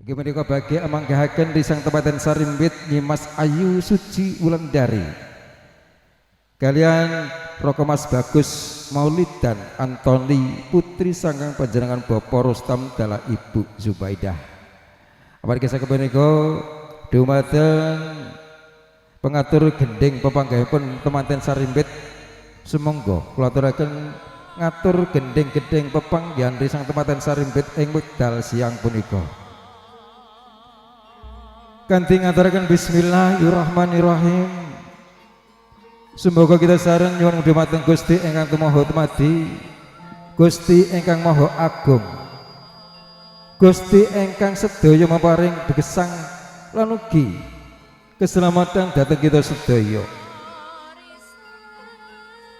Inggih menika badhe manggahaken disang tempaten sarimbit Nyimas Ayu Suci Wulandari kalian Roko Mas Bagus Maulid dan Antoni putri sanggang panjenengan Bapak Rustam dalah Ibu Zubaidah. Amargi saking menika dumateng pengatur gending pepanggahipun temanten sarimbit sumangga kula aturaken ngatur gending-gending pepanggihan disang temanten sarimbit ing wekdal siang punika. Kanthi ngaturaken bismillahirrahmanirrahim. Semoga kita sareng nyuwun dhumateng Gusti ingkang Tumaha Tumati, Gusti ingkang Maha Agung, Gusti ingkang sedaya maparing gesang lan ugi keselamatan dhateng kita sedaya.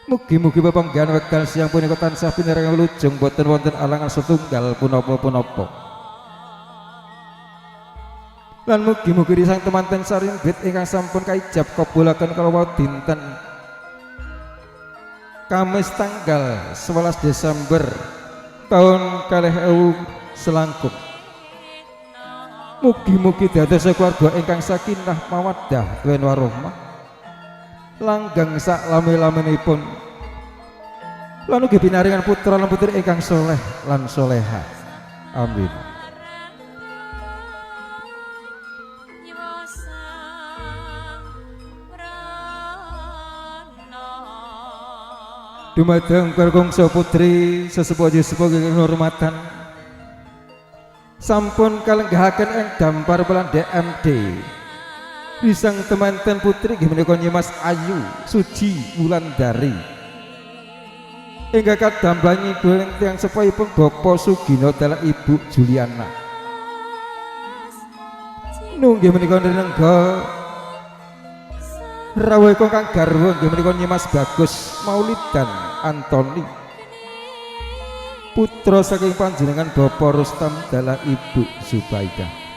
Mugi-mugi pepanggihan wekdal siang punika tansah pinareng wilujeng boten wonten alangan setunggal punapa-punapa. Lan mugi-mugi disang temanten sarimbit ingkang sampun kaijab kabulaken kalawan dinten Kamis tanggal 11 Desember tahun 2000 selangkung. Mugi-mugi dados keluarga ingkang sakinah mawaddah lan warahmah langgang sak lami-laminipun lan ugi pinaringan putra lan putri ingkang soleh lan soleha. Amin. Dumateng karkongso putri sesepuh sesepuh kehormatan sampun kalenggahaken ing dampar pelan DMD disang temanten putri nggih menika Nyimas Ayu Suci Wulandari ingkang kadambangi goreng tiyang sepuhipun Bapak Sugino dalah Ibu Juliana nunggih menika nengga rawuh kang garwa nggih menika Nyimas Bagus Maulid dan Antoni putra saking panjenengan Bapak Rustam dalah Ibu Zubaidah.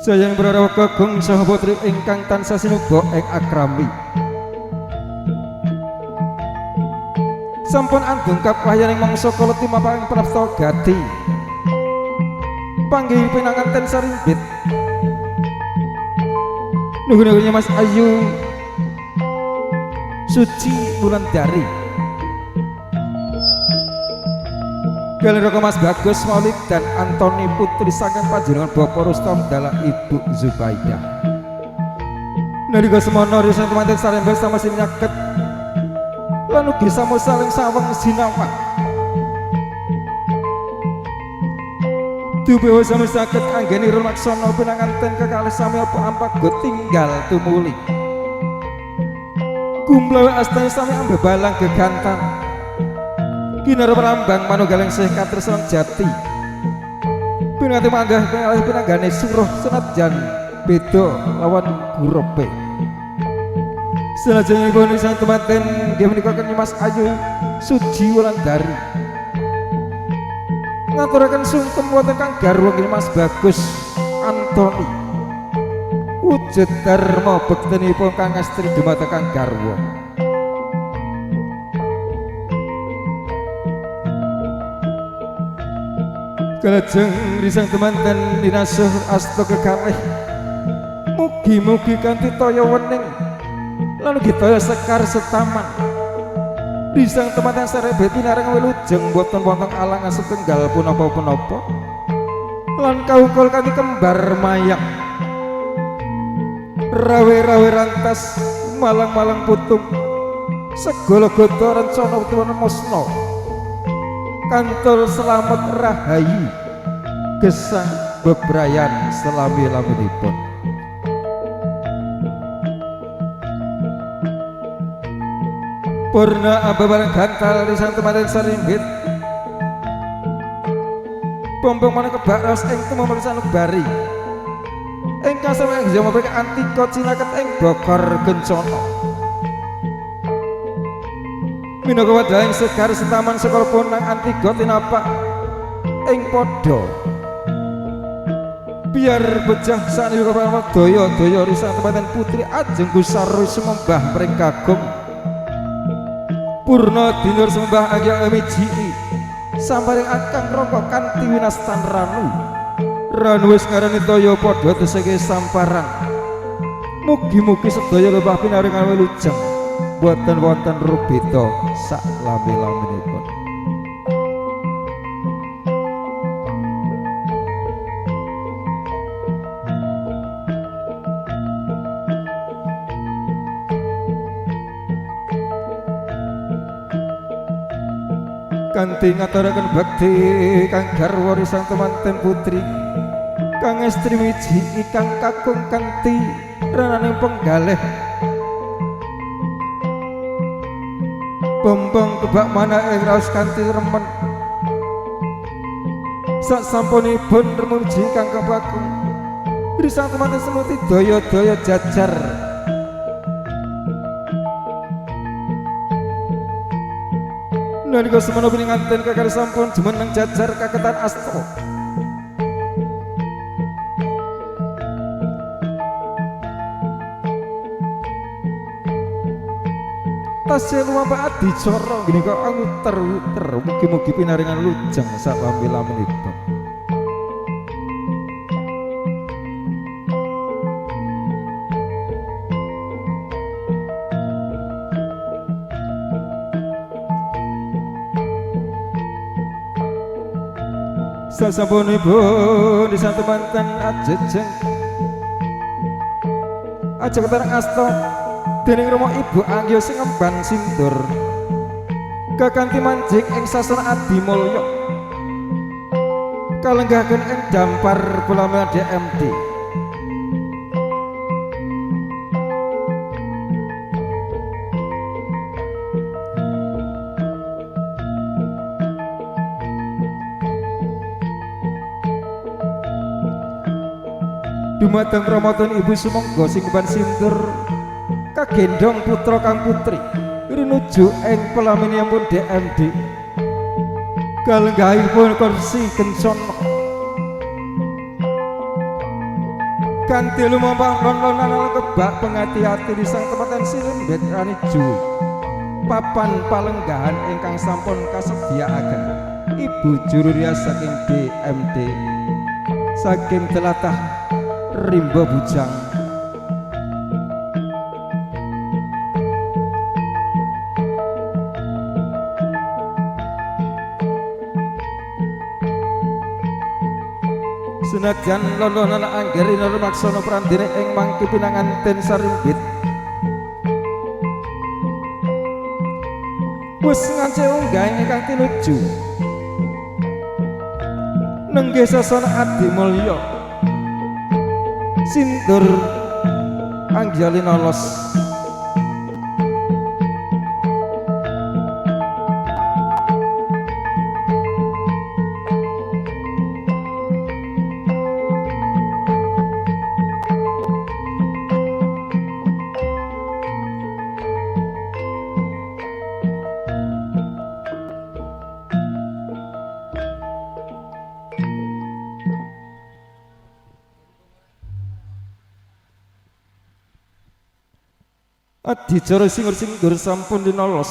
Sayang Brara Kagung saha putri ingkang tansah sinuba ing akrami sampun andungkap wahyaning mangsa kala timapaking prapta gati panggih pinanganten sarimbit nuhun Mas Ayu Suci Wulandari kaliyan Roko Mas Bagus Maulid dan Antoni putri saking panjenengan Bapak Rustam dalah Ibu Zubaidah. Nalika semana risang temanten sarimbit sama sinyaket lan ugi sama saling saweng sinawang. Dubewa sami saged anggeni rumaksana pinanganten kekalih sami apa ampaga tinggal tumuli. Kumlawe astane sami ambebalang gegantan. Kinar perambang manunggaling sih katresnan jati pinati manggah pinanggane suruh senajan beda lawan gurope salajengipun isang temanten nggih menika Nyimas Ayu Suci Wulandari ngaturaken sungkem wonten kang garwa Mas Bagus Antoni wujud dharma bektenipun kang astri dumateng kang garwa. Kalajeng risang temanten dinasuh asta kekalih mugi-mugi kanthi toya wening lan ugi toya sekar setaman risang temanten sarimbit pinareng wilujeng boten wonten alangan setunggal punapa-punapa lan kaukul kanthi kembar mayang rawe-rawe rantas malang-malang putung segala gata rencana tuwuh musna kantor selamat rahayu gesang bebrayan selami-laminipun Purna ababarang gantal risang tematen sarimbit Bombong mana kebak ros ing tumumursan bari ingkang sama ing jama beka antika cinaket ing Bokor Kencana minangka wadahing segar setaman sekala punang antiga tinapak ing padha biar bejah sanayuga daya-daya risang tematen putri ajeng gusarwi sumembah pring kagum Purna dinur sembah agya emiji sambaring akang rangka kanthi winastan ranu ranu wis ngarani toya padha teseke samparan mugi-mugi sedaya lebah pinaringan wilujeng boten wonten rubeda sak lami-laminipun kanthi ngaturaken bakti kang garwa risang temanten putri kang estri wiji ikang kakung kanthi renaning penggalih bombong kebak mana ing raos kanthi remen sak sampunipun remuji kang kabakung risang temanten semuti daya-daya jajar nalika semana pininganten kakali sampun jumeneng jajar kaketan asta tasih lumampah adicara nggih kok nguter-uter mugi-mugi pinaringan lujeng sak lambe-lambenipun sasampunipun disang temanten ajejeng ajeng ketarang asta dening Rama Ibu Angya sing ngemban sindur kakanthi manjing ing sasana Adimulya kalenggahaken ing dampar Pulamehan DMD dumateng Ramadan Ibu sumangga sing ngemban sindur kagendong putra kang putri rinuju ing pelaminipun DMD kalenggahipun kursi Kencana kanthi lumampah lon-lonan kebak pengati-ati risang temanten sirimbit rani juwi papan palenggahan ingkang sampun kasediaaken Ibu juru rias saking DMD saking telatah Rimba Bujang senajan lolonan anggerina rumaksana prandene ing mangke pinanganten sarimbit wis ngance unggah ingkang tinuju nenggih sasana Adimulya sindur Anggelina Los adicara singur-singur sampun dinolos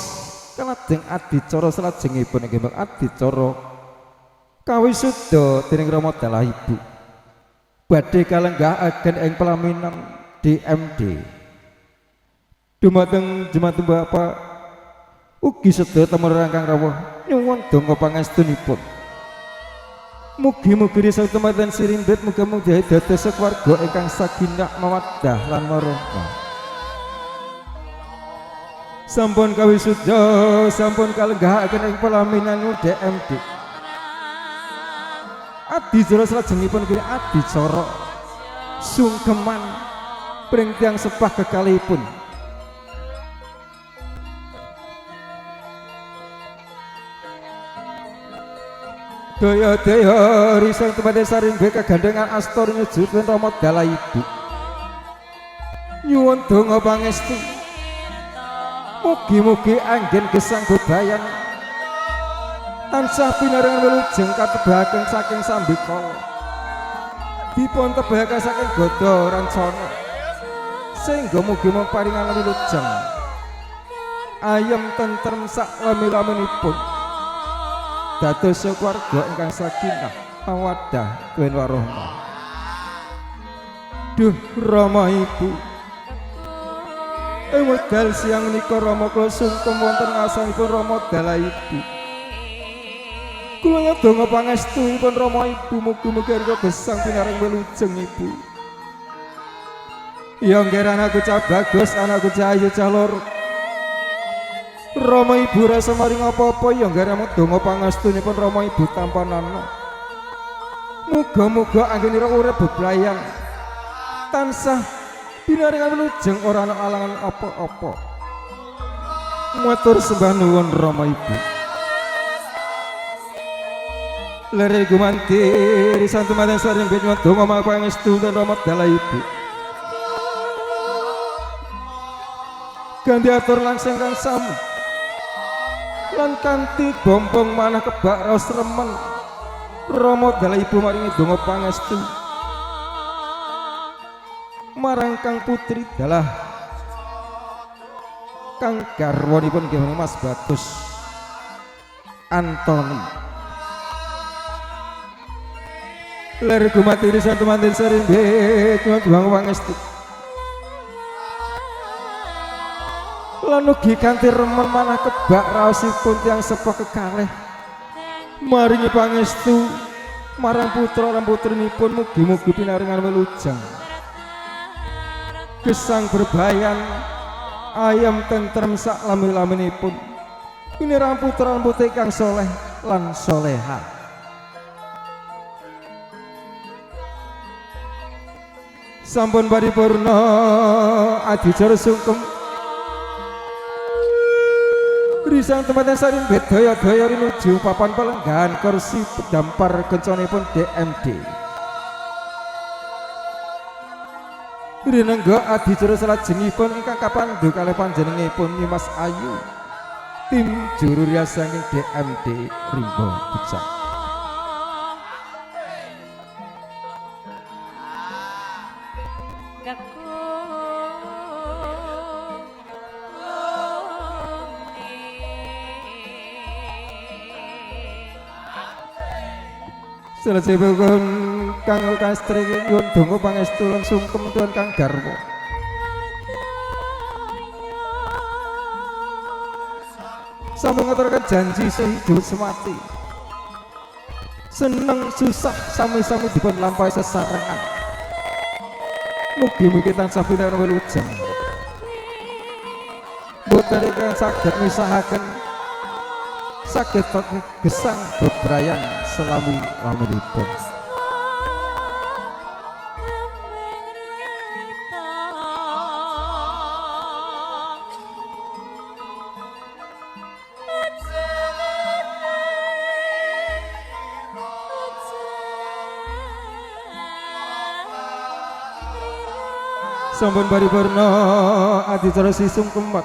kalajeng adicara salajengipun inggih adicara kawisuda dening Rama Dalah Ibu badhe kalenggahaken ing pelaminan DMD dumateng jemaat Bapak ugi sedaya tamarang kang rawuh nyuwun donga pangestunipun mugi-mugi risau temanten sirimbit muga-muga dados keluarga ingkang sakinah mawaddah lan warahmah sampun kawisuda sampun kalenggahaken ing pelaminan DMD adicara salajengipun kene adicara sungkeman pring tiyang sepah kekalihipun Daya-daya risang tempatnya sarimbe kegandengan astor nyujudkan Rama Dalah Ibu nyuwun donga pangestu mugi-mugi anggen gesang bebayan tansah pinaringan wilujeng katebahaken saking sambikala dipun tebahaken saking Gada Rancana sehingga mugi maparingan wilujeng ayem tentrem sak lami-laminipun dados keluarga ingkang sakinah mawaddah tuwin warahmah. Duh Rama Ibu wekdal siang menika Rama kula sungkem wonten ngasangipun Rama Dalah Ibu kula ndonga pangestuipun Rama Ibu mugi-mugi rika gesang pinaring wilujeng Ibu. Ya nggih anakku cah bagus anakku cah ayu cah loro Rama Ibu rasa maring apa-apa ya nggaremu donga pangestunipun Rama Ibu tampanana. Muga-muga anggenira urip bebrayan. Tansah pinaringan wilujeng ora ana alangan apa-apa. Matur sembah nuwun Rama Ibu. Lere gumanti risantu maten sareng benyo donga marang pangestu Rama Dalah Ibu. Ganti atur langsung kang sami lan kanthi bombong manah kebak raos remen Rama Dalah Ibu maringi donga pangestu marang kang putri Dalah kang garwanipun nggih Mas Bagus Antoni. Ler gumati risan temanten sarimbe donga pangestu lan ugi kanthi remen manah kebak raosipun tiyang sepuh kekalih maringi pangestu marang putra lan putrinipun mugi-mugi pinaringan wilujeng gesang berbayan ayam tentrem sak lami-laminipun pinirang putra lan putri kang soleh lan soleha. Sampun paripurna adicara sungkem risang tempatnya saring bedaya-daya rinuju papan pelenggahan kursi pedampar kencanipun DMD rinengga adicara salajengipun ingkang kapandu kalih panjenenganipun Mas Ayu tim juru rias saking DMD Rimba Bujang. Salajengipun kang kastri nyuwun donga pangestu lan sungkem tuwun kang garwa. Sampun ngaturaken janji sehidup semati. Seneng susah sami-sami dipun lampahi sesarengan. Mugi-mugi tansah pinaringan wilujeng. Boten ingkang saged misahaken saged gesang bebrayan selami-laminipun. Sampun paripurna adicara sisungkemat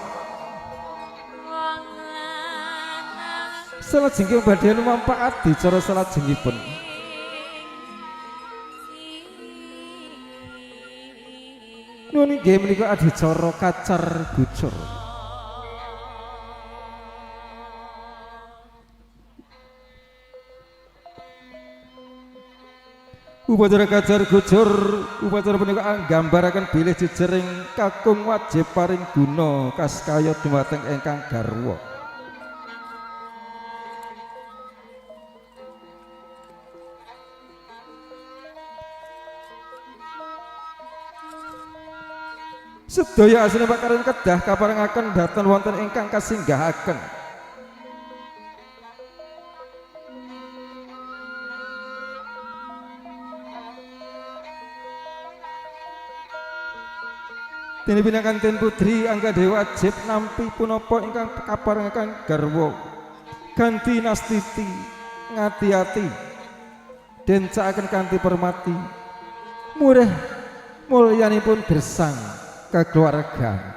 salajengipun badhe lumampaat dicara salajengipun nuwun inggih menika adicara kacar bucur. Upacara kacar gucur upacara punika nggambaraken bilih jejering kakung wajib paring guna kaskaya dumateng ingkang garwa. Sedaya asline pakaran kedah kaparengaken dhateng wonten ingkang kasinggahaken. Dene pinangkanten putri angga dewa wajib nampi punapa ingkang kaparengaken garwa ganti nastiti ngati-ati dencakaken kanthi permati murah mulyanipun gersang kekeluargaan.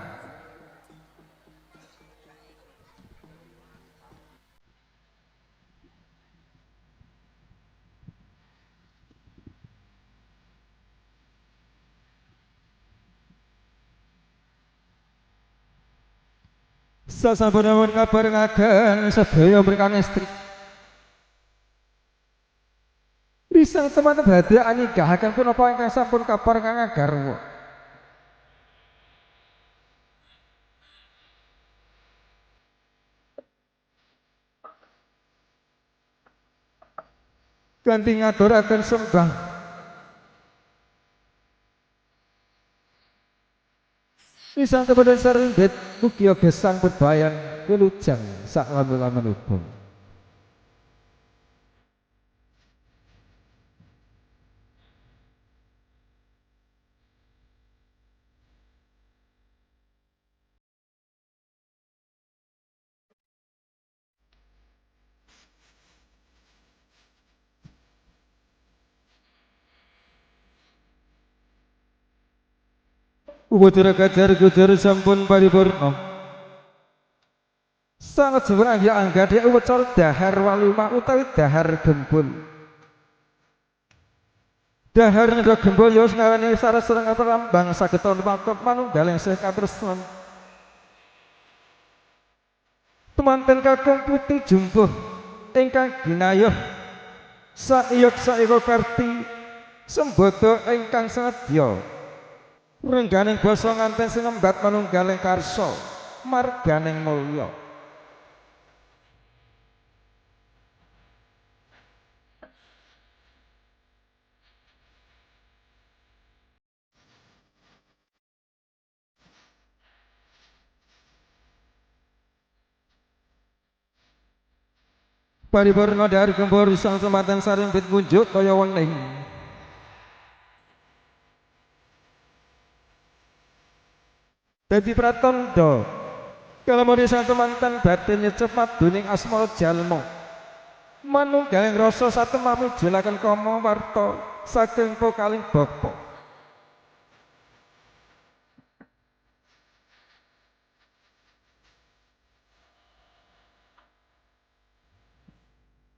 Sasampunipun kabarengaken sedaya ingkang estri risang semanten badhe anigahaken punapa ingkang sampun kaparengaken garwa. Kanthi ngaturaken sembah risang kepada sarendhet mugia gesang bebayan wilujeng sak lamun-lamunipun. Upacara kajar gujar sampun paripurna. Sangat sebenarnya anggadhe upacara dahar walimah utawi dahar gembul. Dahar ngendha gembul ya ngaweni sareng lambang saged makop manunggaling sih katresnan. Temanten kakung putih jumbuh ingkang ginayuh saiyuk saira karti sembodo ingkang senedya. Rengganing basa nganten sinembat manunggaling karsa marganing mulya. Paripurna dahar gembul sang semanten sarembit kunjuk kaya wening. Dadi pratandha kalamune sang temanten badhe nyecep maduning asmara jalma manunggaling rasa satemah mujulaken kama warta saking pokaling bapa.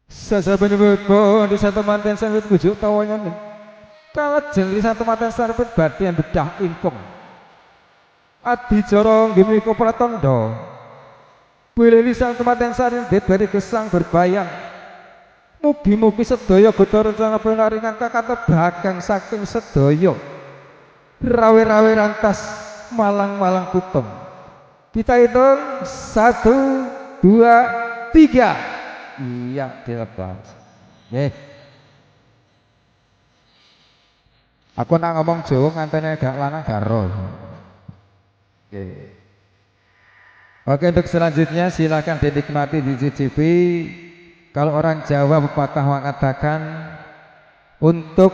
Sasabenipun disa temanten sambut kunjuk tawanyan kalajeng disa temanten sarepet badhe bedah ingkung adicara nggih menika pratandha bilih sang temanten sarendhet badhe gesang berbayang mugi-mugi sedaya godha rencana pinaringan kakatebahaken saking sedaya rawe-rawe rantas malang-malang kutung. Kita hitung 1, 2, 3. Iya dilepas nggih. Aku nak ngomong Jawa ngantene gak lanang garo. Oke, untuk selanjutnya silakan dinikmati di CCTV. Kalau orang Jawa pepatah mengatakan untuk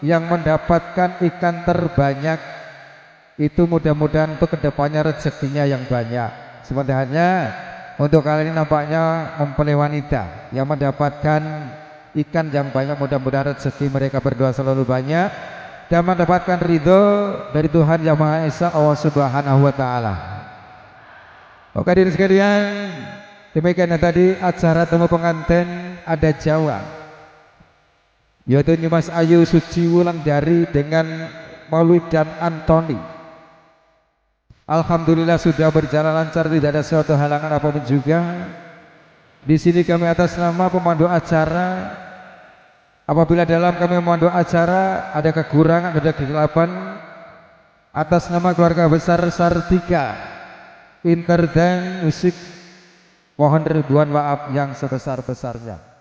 yang mendapatkan ikan terbanyak itu mudah-mudahan untuk kedepannya rezekinya yang banyak. Sebenarnya untuk kali ini nampaknya mempelai wanita yang mendapatkan ikan yang banyak, mudah-mudahan rezeki mereka berdua selalu banyak dan mendapatkan ridho dari Tuhan Yang Maha Esa Allah Subhanahu wa Ta'ala. Oke diri sekalian, demikian tadi acara temu pengantin ada Jawa, yaitu Nyimas Ayu Suci Wulandari dengan Maulid dan Antoni. Alhamdulillah sudah berjalan lancar, tidak ada suatu halangan apapun juga. Di sini kami atas nama pemandu acara, apabila dalam kami memandu acara ada kekurangan, ada kegelapan, atas nama keluarga besar Sartika Interdang Musik mohon ribuan maaf yang sebesar-besarnya.